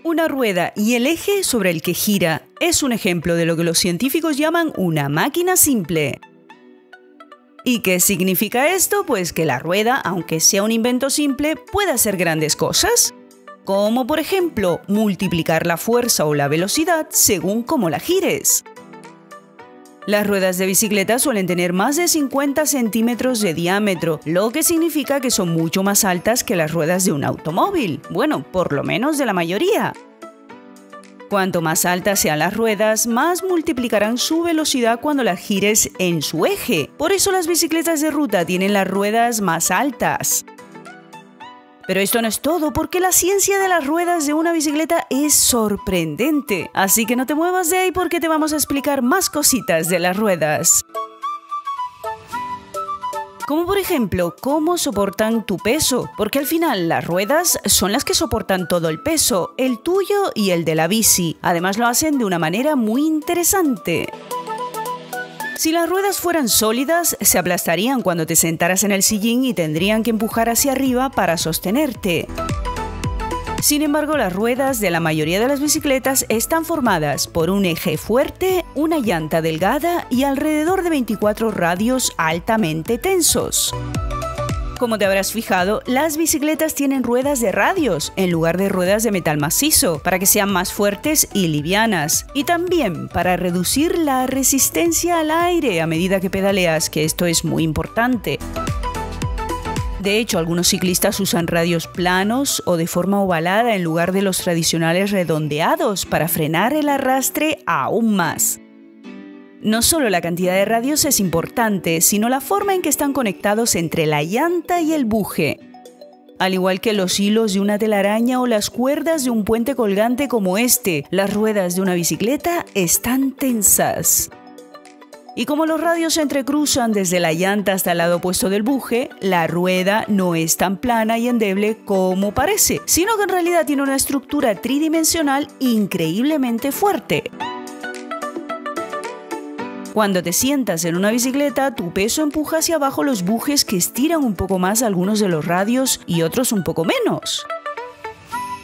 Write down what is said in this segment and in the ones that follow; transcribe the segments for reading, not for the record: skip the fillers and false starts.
Una rueda y el eje sobre el que gira es un ejemplo de lo que los científicos llaman una máquina simple. ¿Y qué significa esto? Pues que la rueda, aunque sea un invento simple, puede hacer grandes cosas. Como por ejemplo, multiplicar la fuerza o la velocidad según cómo la gires. Las ruedas de bicicleta suelen tener más de 50 centímetros de diámetro, lo que significa que son mucho más altas que las ruedas de un automóvil. Bueno, por lo menos de la mayoría. Cuanto más altas sean las ruedas, más multiplicarán su velocidad cuando las gires en su eje. Por eso las bicicletas de ruta tienen las ruedas más altas. Pero esto no es todo, porque la ciencia de las ruedas de una bicicleta es sorprendente. Así que no te muevas de ahí porque te vamos a explicar más cositas de las ruedas. Como por ejemplo, cómo soportan tu peso, porque al final las ruedas son las que soportan todo el peso, el tuyo y el de la bici. Además lo hacen de una manera muy interesante. Si las ruedas fueran sólidas, se aplastarían cuando te sentaras en el sillín y tendrían que empujar hacia arriba para sostenerte. Sin embargo, las ruedas de la mayoría de las bicicletas están formadas por un eje fuerte, una llanta delgada y alrededor de 24 radios altamente tensos. Como te habrás fijado, las bicicletas tienen ruedas de radios en lugar de ruedas de metal macizo, para que sean más fuertes y livianas. Y también para reducir la resistencia al aire a medida que pedaleas, que esto es muy importante. De hecho, algunos ciclistas usan radios planos o de forma ovalada en lugar de los tradicionales redondeados para frenar el arrastre aún más. No solo la cantidad de radios es importante, sino la forma en que están conectados entre la llanta y el buje. Al igual que los hilos de una telaraña o las cuerdas de un puente colgante como este, las ruedas de una bicicleta están tensas. Y como los radios se entrecruzan desde la llanta hasta el lado opuesto del buje, la rueda no es tan plana y endeble como parece, sino que en realidad tiene una estructura tridimensional increíblemente fuerte. Cuando te sientas en una bicicleta, tu peso empuja hacia abajo los bujes que estiran un poco más algunos de los radios y otros un poco menos.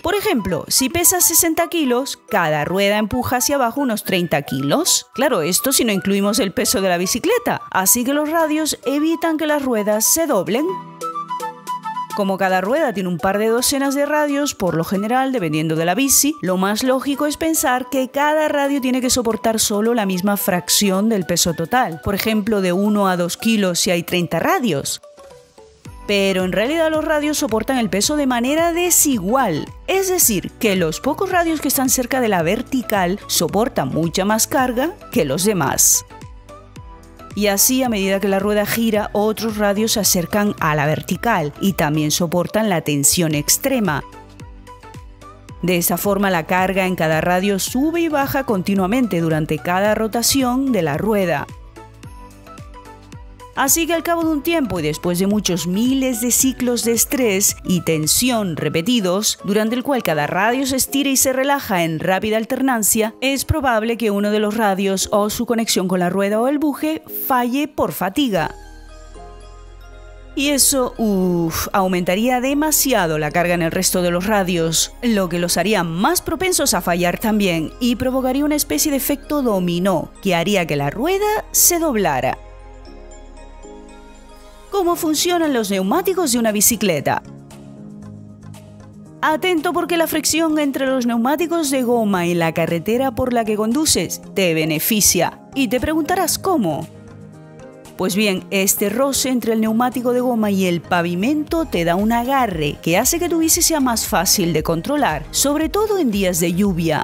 Por ejemplo, si pesas 60 kilos, cada rueda empuja hacia abajo unos 30 kilos. Claro, esto si no incluimos el peso de la bicicleta, así que los radios evitan que las ruedas se doblen. Como cada rueda tiene un par de docenas de radios, por lo general, dependiendo de la bici, lo más lógico es pensar que cada radio tiene que soportar solo la misma fracción del peso total. Por ejemplo, de 1 a 2 kilos si hay 30 radios. Pero en realidad los radios soportan el peso de manera desigual. Es decir, que los pocos radios que están cerca de la vertical soportan mucha más carga que los demás. Y así, a medida que la rueda gira, otros radios se acercan a la vertical y también soportan la tensión extrema. De esta forma, la carga en cada radio sube y baja continuamente durante cada rotación de la rueda. Así que al cabo de un tiempo y después de muchos miles de ciclos de estrés y tensión repetidos, durante el cual cada radio se estira y se relaja en rápida alternancia, es probable que uno de los radios o su conexión con la rueda o el buje falle por fatiga. Y eso, aumentaría demasiado la carga en el resto de los radios, lo que los haría más propensos a fallar también y provocaría una especie de efecto dominó que haría que la rueda se doblara. ¿Cómo funcionan los neumáticos de una bicicleta? Atento porque la fricción entre los neumáticos de goma y la carretera por la que conduces te beneficia. Y te preguntarás ¿cómo? Pues bien, este roce entre el neumático de goma y el pavimento te da un agarre que hace que tu bici sea más fácil de controlar, sobre todo en días de lluvia.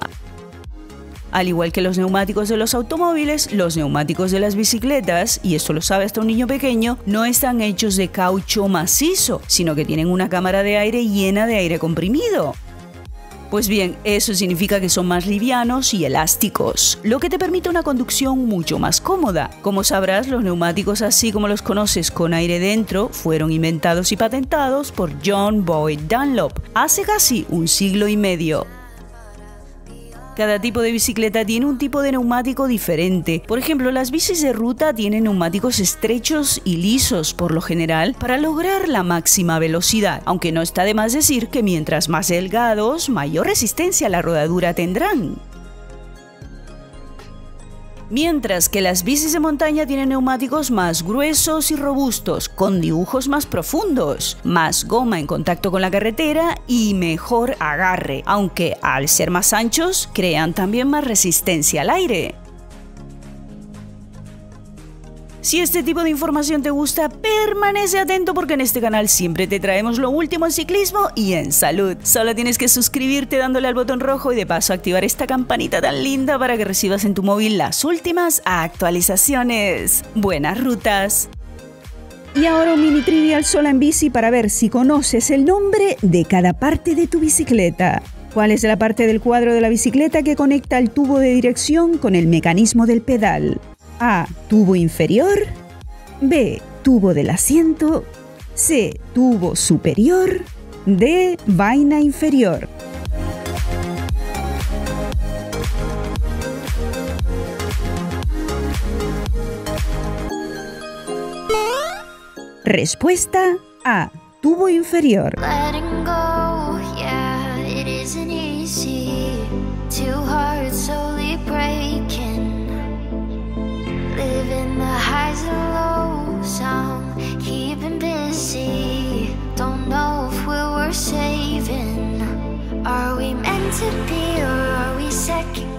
Al igual que los neumáticos de los automóviles, los neumáticos de las bicicletas, y esto lo sabe hasta un niño pequeño, no están hechos de caucho macizo, sino que tienen una cámara de aire llena de aire comprimido. Pues bien, eso significa que son más livianos y elásticos, lo que te permite una conducción mucho más cómoda. Como sabrás, los neumáticos así como los conoces con aire dentro fueron inventados y patentados por John Boyd Dunlop hace casi un siglo y medio. Cada tipo de bicicleta tiene un tipo de neumático diferente. Por ejemplo, las bicis de ruta tienen neumáticos estrechos y lisos por lo general para lograr la máxima velocidad, aunque no está de más decir que mientras más delgados, mayor resistencia a la rodadura tendrán. Mientras que las bicis de montaña tienen neumáticos más gruesos y robustos, con dibujos más profundos, más goma en contacto con la carretera y mejor agarre, aunque al ser más anchos, crean también más resistencia al aire. Si este tipo de información te gusta, permanece atento porque en este canal siempre te traemos lo último en ciclismo y en salud. Solo tienes que suscribirte dándole al botón rojo y de paso activar esta campanita tan linda para que recibas en tu móvil las últimas actualizaciones. ¡Buenas rutas! Y ahora un mini trivial sola en bici para ver si conoces el nombre de cada parte de tu bicicleta. ¿Cuál es la parte del cuadro de la bicicleta que conecta el tubo de dirección con el mecanismo del pedal? A. Tubo inferior. B. Tubo del asiento. C. Tubo superior. D. Vaina inferior. Respuesta A. Tubo inferior. Letting go, yeah, it isn't easy. Two hearts slowly breaking. Living the highs and lows, I'm keeping busy. Don't know if we were saving. Are we meant to be or are we second